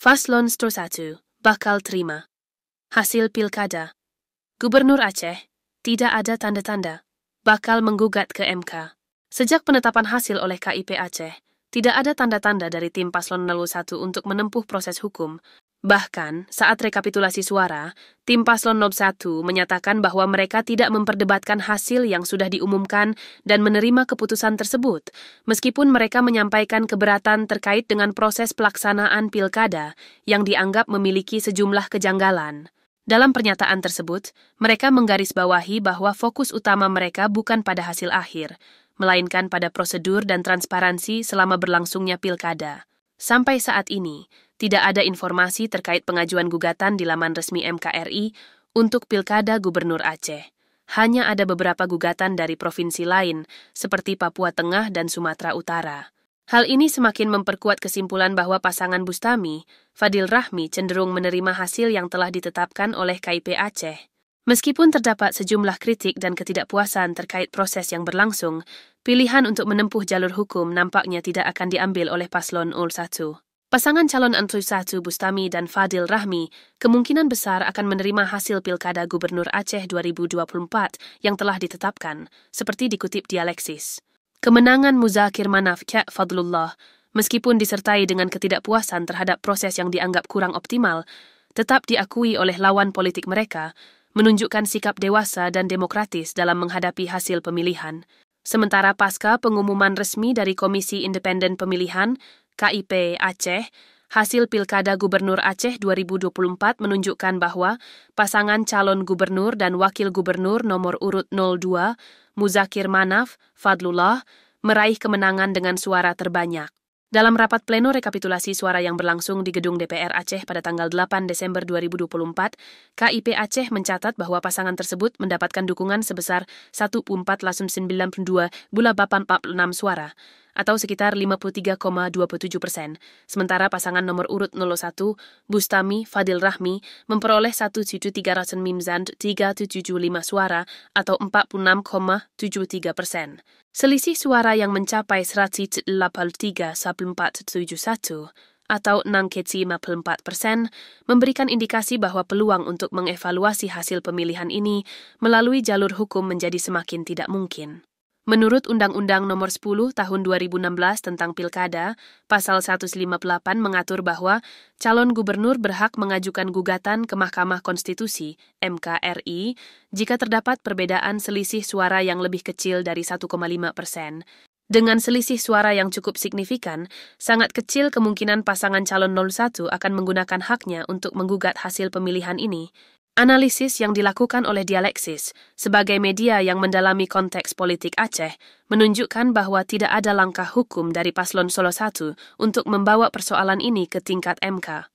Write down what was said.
Paslon 1 bakal terima hasil pilkada. Gubernur Aceh tidak ada tanda-tanda bakal menggugat ke MK. Sejak penetapan hasil oleh KIP Aceh, tidak ada tanda-tanda dari tim Paslon 01 untuk menempuh proses hukum. Bahkan, saat rekapitulasi suara, tim Paslon 01 menyatakan bahwa mereka tidak memperdebatkan hasil yang sudah diumumkan dan menerima keputusan tersebut, meskipun mereka menyampaikan keberatan terkait dengan proses pelaksanaan pilkada yang dianggap memiliki sejumlah kejanggalan. Dalam pernyataan tersebut, mereka menggarisbawahi bahwa fokus utama mereka bukan pada hasil akhir, melainkan pada prosedur dan transparansi selama berlangsungnya pilkada. Sampai saat ini, tidak ada informasi terkait pengajuan gugatan di laman resmi MKRI untuk Pilkada Gubernur Aceh. Hanya ada beberapa gugatan dari provinsi lain, seperti Papua Tengah dan Sumatera Utara. Hal ini semakin memperkuat kesimpulan bahwa pasangan Bustami, Fadil Rahmi cenderung menerima hasil yang telah ditetapkan oleh KIP Aceh. Meskipun terdapat sejumlah kritik dan ketidakpuasan terkait proses yang berlangsung, pilihan untuk menempuh jalur hukum nampaknya tidak akan diambil oleh Paslon 01. Pasangan calon antara 1 Bustami dan Fadil Rahmi kemungkinan besar akan menerima hasil Pilkada Gubernur Aceh 2024 yang telah ditetapkan, seperti dikutip di Alexis. Kemenangan Muzakir Manaf Kek Fadlullah, meskipun disertai dengan ketidakpuasan terhadap proses yang dianggap kurang optimal, tetap diakui oleh lawan politik mereka, menunjukkan sikap dewasa dan demokratis dalam menghadapi hasil pemilihan. Sementara pasca pengumuman resmi dari Komisi Independen Pemilihan, KIP Aceh, hasil Pilkada Gubernur Aceh 2024 menunjukkan bahwa pasangan calon gubernur dan wakil gubernur nomor urut 02, Muzakir Manaf Fadlullah, meraih kemenangan dengan suara terbanyak. Dalam rapat pleno rekapitulasi suara yang berlangsung di gedung DPR Aceh pada tanggal 8 Desember 2024, KIP Aceh mencatat bahwa pasangan tersebut mendapatkan dukungan sebesar 1,492,846 suara, atau sekitar 53,27%. Sementara pasangan nomor urut 01, Bustami Fadil Rahmi, memperoleh 1.395 suara, atau 46,73%. Selisih suara yang mencapai 183,471 atau 6,54% memberikan indikasi bahwa peluang untuk mengevaluasi hasil pemilihan ini melalui jalur hukum menjadi semakin tidak mungkin. Menurut Undang-Undang Nomor 10 Tahun 2016 tentang Pilkada, Pasal 158 mengatur bahwa calon gubernur berhak mengajukan gugatan ke Mahkamah Konstitusi (MKRI) jika terdapat perbedaan selisih suara yang lebih kecil dari 1,5%. Dengan selisih suara yang cukup signifikan, sangat kecil kemungkinan pasangan calon 01 akan menggunakan haknya untuk menggugat hasil pemilihan ini. Analisis yang dilakukan oleh Dialeksis sebagai media yang mendalami konteks politik Aceh menunjukkan bahwa tidak ada langkah hukum dari Paslon 01 untuk membawa persoalan ini ke tingkat MK.